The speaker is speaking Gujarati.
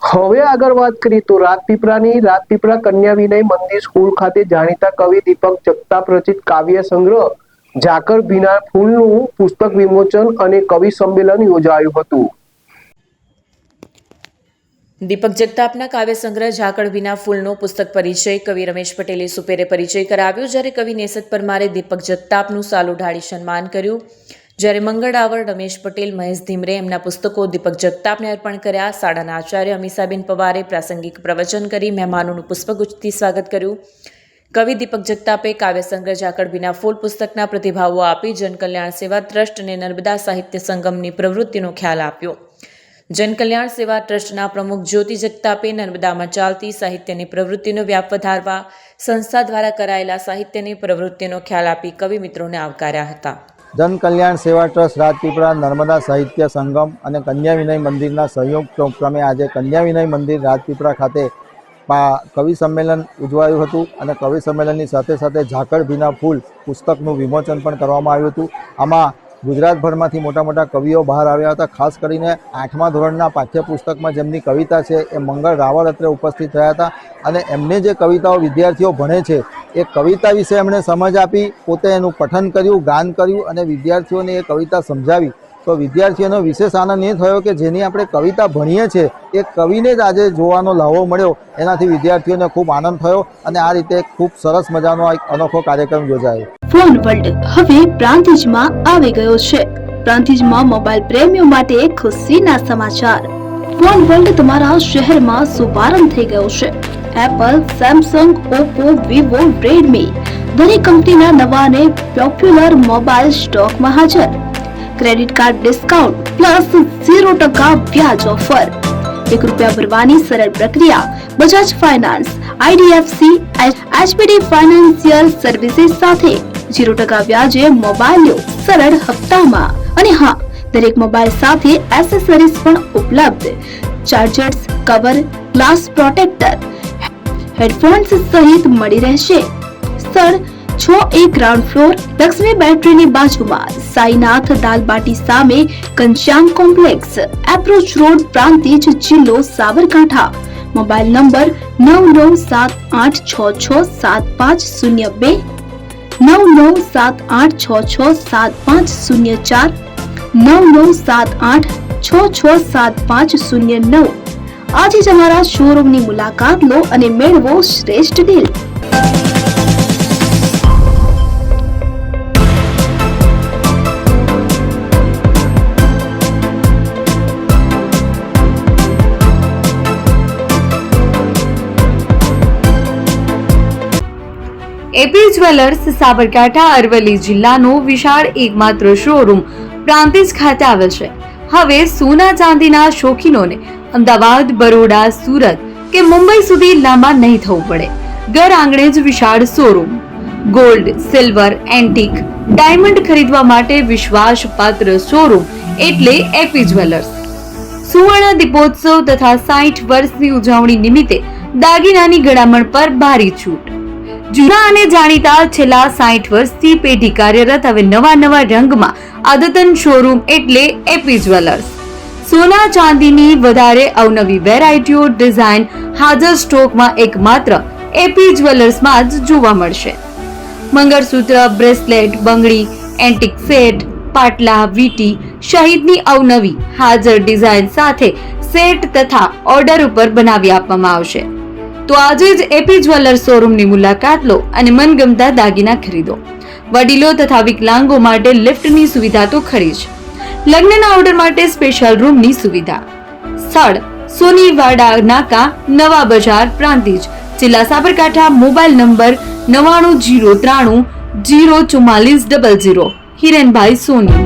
હવે આગળ વાત કરીએ તો રાજપીપળા કન્યા વિનય મંદિર સ્કૂલ ખાતે જાણીતા કવિ દીપક જગતાપ રચિત કાવ્ય સંગ્રહ ઝાકળ ભીના ફૂલનું પુસ્તક વિમોચન અને કવિ સંમેલન યોજાયું હતું. દીપક જગતાપના કાવ્ય સંગ્રહ ઝાકળ ભીના ફૂલનો પુસ્તક પરિચય કવિ રમેશ પટેલે સુપેરે પરિચય કરાવ્યો, જ્યારે કવિ નેસત પરમારે દીપક જગતાપનું સાલ ઉઢાડી સન્માન કર્યું. જ્યારે મંગળ ડાવર, રમેશ પટેલ, મહેશ ધીમરે એમના પુસ્તકો દીપક જગતાપને અર્પણ કર્યા. શાળાના આચાર્ય અમીસાબેન પવારે પ્રાસંગિક પ્રવચન કરી મહેમાનોનું પુષ્પગુચ્છથી સ્વાગત કર્યું. કવિ દીપક જગતાપે કાવ્ય સંગ્રહ ઝાકળ ભીના ફૂલ પુસ્તકના પ્રતિભાવો આપી જનકલ્યાણ સેવા ટ્રસ્ટ અને નર્મદા સાહિત્ય સંગમની પ્રવૃત્તિનો ખ્યાલ આપ્યો. જનકલ્યાણ સેવા ટ્રસ્ટના પ્રમુખ જ્યોતિ જગતાપે નર્મદામાં ચાલતી સાહિત્યની પ્રવૃત્તિનો વ્યાપ વધારવા સંસ્થા દ્વારા કરાયેલા સાહિત્યની પ્રવૃત્તિનો ખ્યાલ આપી કવિ મિત્રોને આવકાર્યા હતા. જનકલ્યાણ સેવા ટ્રસ્ટ રાજપીપળા, નર્મદા સાહિત્ય સંગમ અને કન્યા વિનય મંદિરના સંયુક્ત ઉપક્રમે આજે કન્યા વિનય મંદિર રાજપીપળા ખાતે કવિ સંમેલન ઉજવાયું હતું અને કવિ સંમેલનની સાથે સાથે ઝાકળ ભીના ફૂલ પુસ્તકનું વિમોચન પણ કરવામાં આવ્યું હતું. આમાં ગુજરાતભરમાંથી મોટા મોટા કવિઓ બહાર આવ્યા હતા. ખાસ કરીને 8મા ધોરણના પાઠ્યપુસ્તકમાં જેમની કવિતા છે એ મંગળ રાવળ અત્રે ઉપસ્થિત થયા હતા અને એમને જે કવિતાઓ વિદ્યાર્થીઓ ભણે છે એ કવિતા વિશે એમણે સમજ આપી, પોતે એનું પઠન કર્યું, ગાન કર્યું અને વિદ્યાર્થીઓને એ કવિતા સમજાવી. તો વિદ્યાર્થીઓનો વિશેષ આનંદ એ થયો કે જેની આપણે કવિતા ભણીએ છીએ એ કવિને જ આજે જોવાનો લાહવો મળ્યો. એનાથી વિદ્યાર્થીઓને ખૂબ આનંદ થયો અને આ રીતે ખૂબ સરસ મજાનો એક અનોખો કાર્યક્રમ યોજાયો. ફોન વર્લ્ડ હવે પ્રાંતિજમાં આવી ગયો છે. પ્રાંતિજમાં મોબાઈલ પ્રેમીઓ માટે ખુશીના સમાચાર. ફોન વર્લ્ડ તમારા શહેરમાં શુભારંભ થઈ ગયો છે. Apple, Samsung, Oppo, Vivo, Redmi દરેક કંપનીના નવા અને પોપ્યુલર મોબાઈલ સ્ટોકમાં હાજર. ક્રેડિટ કાર્ડ ડિસ્કાઉન્ટ પ્લસ 0% વ્યાજ ઓફર. ₹1 ભરવાની સરળ પ્રક્રિયા. Bajaj finance, IDFC, HPD financial services સાથે 0% વ્યાજે મોબાઈલ લો સરળ હપ્તામાં. અને હા, દરેક મોબાઈલ સાથે એસેસરીઝ પણ ઉપલબ્ધ. Chargers, cover, glass protractor, headphones સહિત મળી રહેશે. સ્થળ 6A ગ્રાઉન્ડ ફ્લોર, લક્ષ્મી બેટરીની બાજુમાં, સાઈનાથ દાલબાટી સામે, Ghanshyam complex, approach road, Prantij, જિલ્લો સાબરકાંઠા. Mobile number 9978667502, 9978667504, 9978667509. આજે જ અમારા શોરૂમની મુલાકાત લો અને મેળવો શ્રેષ્ઠ deal. AP jewellers Sabarkantha Aravalli જિલ્લાનો વિશાળ એકમાત્ર શોરૂમ પ્રાંતિજ ખાતે આવેલ છે. હવે સોના ચાંદીના શોખીનોને અમદાવાદ, બરોડા, સુરત કે મુંબઈ સુધી લાંબા નહીં થવું પડે. ઘર આંગણે જ વિશાળ showroom. Gold, silver, antique, diamond ખરીદવા માટે વિશ્વાસપાત્ર શોરૂમ એટલે એપી જ્વેલર્સ. સુવર્ણ દીપોત્સવ તથા 60 વર્ષની ઉજવણી નિમિત્તે દાગીનાની ગળામણ પર ભારી છૂટ. જૂના અને જાણીતા છેલ્લા 60 વર્ષથી પેઢી કાર્યરત હવે નવા રંગમાં અદ્યતન શોરૂમ એટલે એપી જ્વેલર્સ. સોના ચાંદીની વધારે અવનવી વેરાયટીઓ, ડિઝાઇન હાજર સ્ટોકમાં એકમાત્ર એપી જ્વેલર્સમાં જ જોવા મળશે. મંગળસૂત્ર, બ્રેસલેટ, બંગડી, એન્ટિક સેટ, પાટલા, વીટી સહિતની અવનવી હાજર ડિઝાઇન સાથે સેટ તથા ઓર્ડર ઉપર બનાવી આપવામાં આવશે. તો આજે જ એપી જ્વેલર્સ શોરૂમની મુલાકાત લો અને મનગમતા દાગીના ખરીદો. વડીલો તથા વિકલાંગો માટે લિફ્ટની સુવિધા તો ખરી જ. લગ્નના ઓર્ડર માટે સ્પેશિયલ રૂમની સુવિધા. સ્થળ સોનીવાડા નાકા, નવા બજાર, પ્રાંતિજ, જિલ્લા સાબરકાંઠા. Mobile number 9903304400. હિરેનભાઈ સોની.